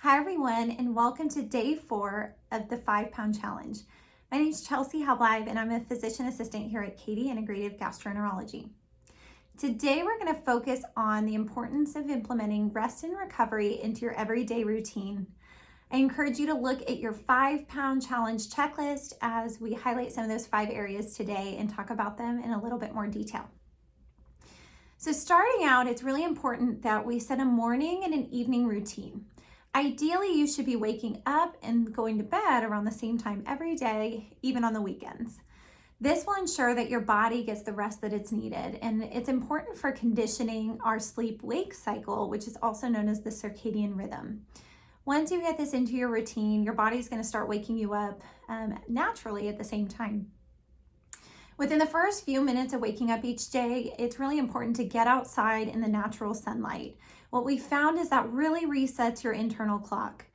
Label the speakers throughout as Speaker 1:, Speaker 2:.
Speaker 1: Hi everyone, and welcome to day 4 of the 5-Pound Challenge. My name is Chelsea Halblive, and I'm a physician assistant here at Katie Integrative Gastroenterology. Today we're going to focus on the importance of implementing rest and recovery into your everyday routine. I encourage you to look at your 5-Pound Challenge checklist as we highlight some of those 5 areas today and talk about them in a little bit more detail. So starting out, it's really important that we set a morning and an evening routine. Ideally, you should be waking up and going to bed around the same time every day, even on the weekends. This will ensure that your body gets the rest that it's needed, and it's important for conditioning our sleep-wake cycle, which is also known as the circadian rhythm. Once you get this into your routine, your body's going to start waking you up naturally at the same time. Within the first few minutes of waking up each day, it's really important to get outside in the natural sunlight. What we found is that really resets your internal clock.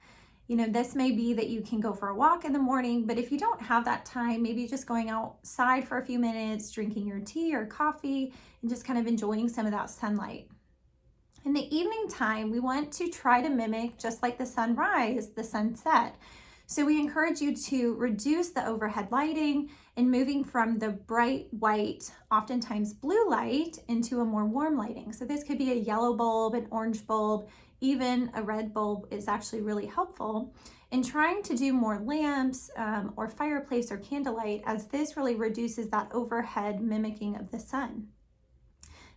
Speaker 1: This may be that you can go for a walk in the morning, but if you don't have that time, maybe just going outside for a few minutes, drinking your tea or coffee, and just kind of enjoying some of that sunlight. In the evening time, we want to try to mimic, just like the sunrise, the sunset. So we encourage you to reduce the overhead lighting and moving from the bright white, oftentimes blue light, into a more warm lighting. So this could be a yellow bulb, an orange bulb, even a red bulb is actually really helpful. And trying to do more lamps or fireplace or candlelight, as this really reduces that overhead mimicking of the sun.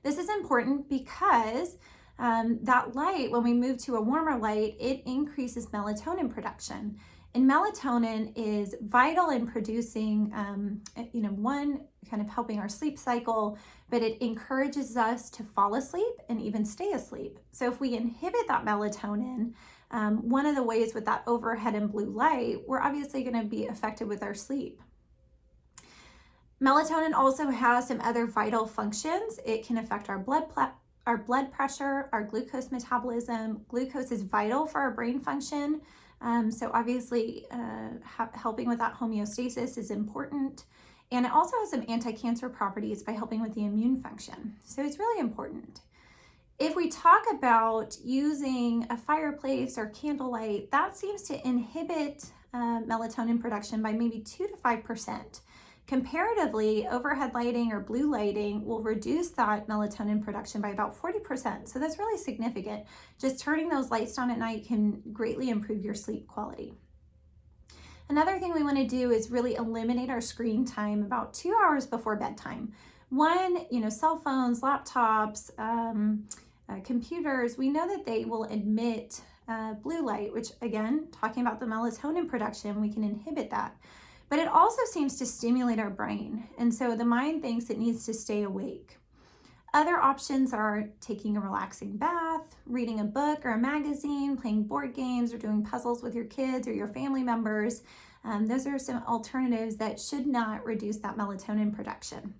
Speaker 1: This is important because that light, when we move to a warmer light, it increases melatonin production. And melatonin is vital in producing, one, kind of helping our sleep cycle, but it encourages us to fall asleep and even stay asleep. So if we inhibit that melatonin, one of the ways with that overhead and blue light, we're obviously going to be affected with our sleep. Melatonin also has some other vital functions. It can affect our blood pressure, our glucose metabolism. Glucose is vital for our brain function. So obviously helping with that homeostasis is important. And it also has some anti-cancer properties by helping with the immune function. So it's really important. If we talk about using a fireplace or candlelight, that seems to inhibit melatonin production by maybe 2 to 5%. Comparatively, overhead lighting or blue lighting will reduce that melatonin production by about 40%. So that's really significant. Just turning those lights on at night can greatly improve your sleep quality. Another thing we want to do is really eliminate our screen time about 2 hours before bedtime. One, cell phones, laptops, computers, we know that they will emit blue light, which again, talking about the melatonin production, we can inhibit that. But it also seems to stimulate our brain, and so the mind thinks it needs to stay awake. Other options are taking a relaxing bath, reading a book or a magazine, playing board games, or doing puzzles with your kids or your family members. Those are some alternatives that should not reduce that melatonin production.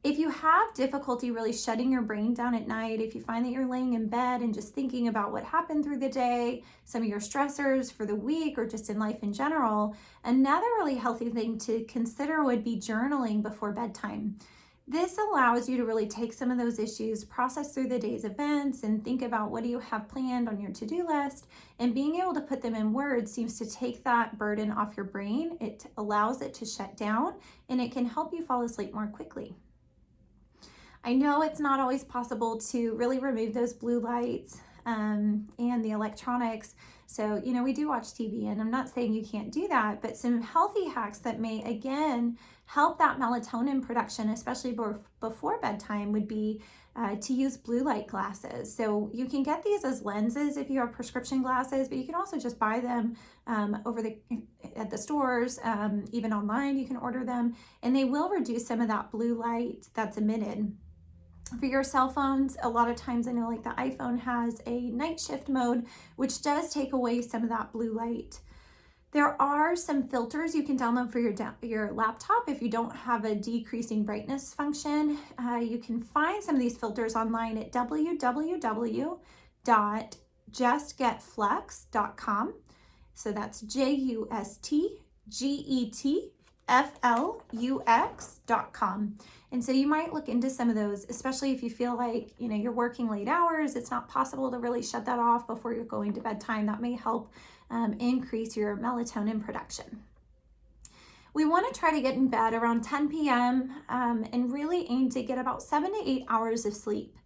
Speaker 1: If you have difficulty really shutting your brain down at night, if you find that you're laying in bed and just thinking about what happened through the day, some of your stressors for the week or just in life in general, another really healthy thing to consider would be journaling before bedtime. This allows you to really take some of those issues, process through the day's events, and think about what do you have planned on your to-do list, and being able to put them in words seems to take that burden off your brain. It allows it to shut down, and it can help you fall asleep more quickly. I know it's not always possible to really remove those blue lights and the electronics. So, we do watch TV, and I'm not saying you can't do that, but some healthy hacks that may, again, help that melatonin production, especially before bedtime, would be to use blue light glasses. So you can get these as lenses if you have prescription glasses, but you can also just buy them at the stores, even online you can order them, and they will reduce some of that blue light that's emitted. For your cell phones, a lot of times I know like the iPhone has a night shift mode, which does take away some of that blue light. There are some filters you can download for your laptop if you don't have a decreasing brightness function. You can find some of these filters online at www.justgetflex.com. So that's JUSTGETFLEX flux.com. And so you might look into some of those, especially if you feel like, you're working late hours, it's not possible to really shut that off before you're going to bedtime. That may help increase your melatonin production. We want to try to get in bed around 10 p.m. And really aim to get about 7 to 8 hours of sleep.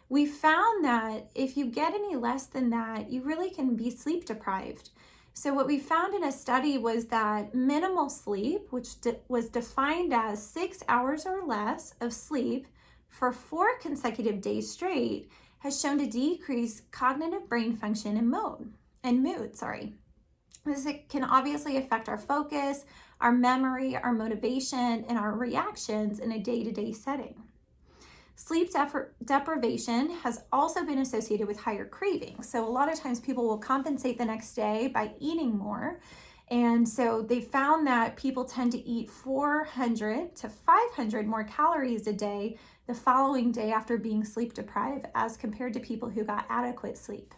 Speaker 1: We found that if you get any less than that, you really can be sleep deprived. So what we found in a study was that minimal sleep, which was defined as 6 hours or less of sleep for 4 consecutive days straight, has shown to decrease cognitive brain function and mood. This can obviously affect our focus, our memory, our motivation, and our reactions in a day-to-day setting. Sleep deprivation has also been associated with higher cravings. So a lot of times people will compensate the next day by eating more. And so they found that people tend to eat 400 to 500 more calories a day the following day after being sleep deprived as compared to people who got adequate sleep.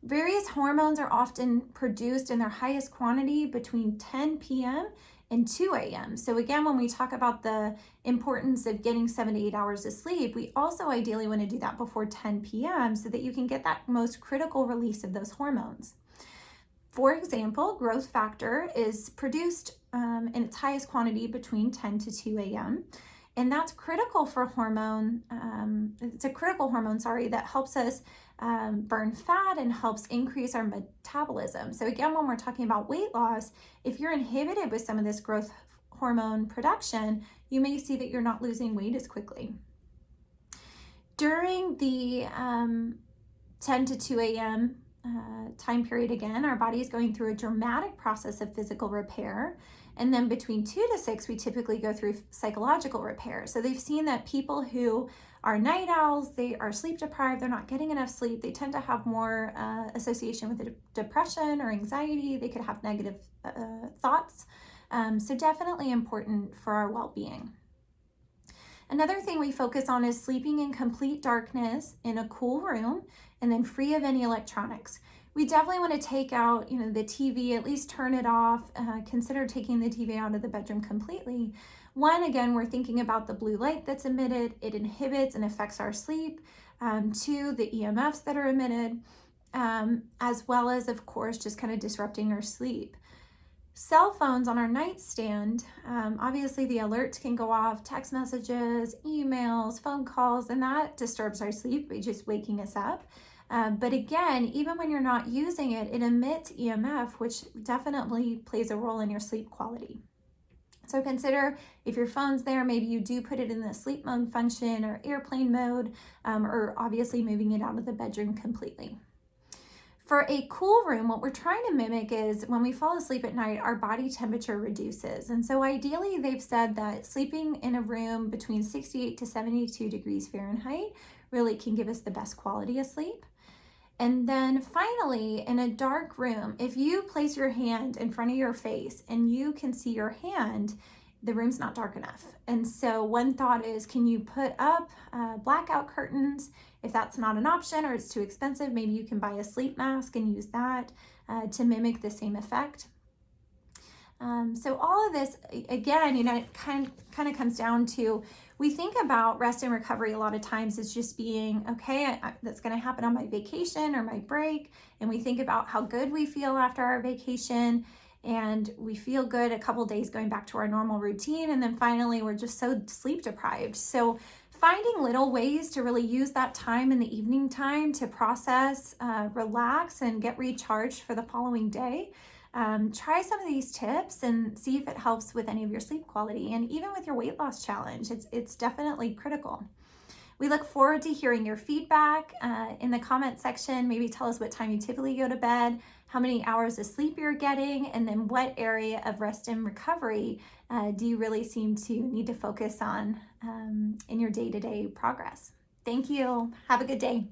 Speaker 1: Various hormones are often produced in their highest quantity between 10 p.m. and 2 a.m. So again, when we talk about the importance of getting 7 to 8 hours of sleep, we also ideally want to do that before 10 p.m. so that you can get that most critical release of those hormones. For example, growth factor is produced in its highest quantity between 10 to 2 a.m. And that's critical for it's a critical hormone, that helps us burn fat and helps increase our metabolism. So again, when we're talking about weight loss, if you're inhibited with some of this growth hormone production, you may see that you're not losing weight as quickly. During the 10 to 2 a.m. Time period, again, our body is going through a dramatic process of physical repair. And then between 2 to 6, we typically go through psychological repair. So they've seen that people who are night owls, they are sleep deprived, they're not getting enough sleep, they tend to have more association with depression or anxiety, they could have negative thoughts. So definitely important for our well-being. Another thing we focus on is sleeping in complete darkness in a cool room and then free of any electronics. We definitely want to take out, the TV, at least turn it off, consider taking the TV out of the bedroom completely. One, again, we're thinking about the blue light that's emitted. It inhibits and affects our sleep. 2, the EMFs that are emitted, as well as, of course, just kind of disrupting our sleep. Cell phones on our nightstand, obviously the alerts can go off, text messages, emails, phone calls, and that disturbs our sleep by just waking us up. But again, even when you're not using it, it emits EMF, which definitely plays a role in your sleep quality. So consider if your phone's there, maybe you do put it in the sleep mode function or airplane mode, or obviously moving it out of the bedroom completely. For a cool room, what we're trying to mimic is when we fall asleep at night, our body temperature reduces. And so ideally, they've said that sleeping in a room between 68 to 72 degrees Fahrenheit really can give us the best quality of sleep. And then finally, in a dark room, if you place your hand in front of your face and you can see your hand, the room's not dark enough. And so one thought is, can you put up blackout curtains? If that's not an option or it's too expensive, maybe you can buy a sleep mask and use that to mimic the same effect. So all of this, again, it kind of comes down to, we think about rest and recovery a lot of times as just being, okay, that's going to happen on my vacation or my break. And we think about how good we feel after our vacation. And we feel good a couple days going back to our normal routine. And then finally, we're just so sleep deprived. So finding little ways to really use that time in the evening time to process, relax, and get recharged for the following day. Try some of these tips and see if it helps with any of your sleep quality, and even with your weight loss challenge. It's definitely critical. We look forward to hearing your feedback in the comment section. Maybe tell us what time you typically go to bed, how many hours of sleep you're getting, and then what area of rest and recovery do you really seem to need to focus on in your day-to-day progress. Thank you. Have a good day.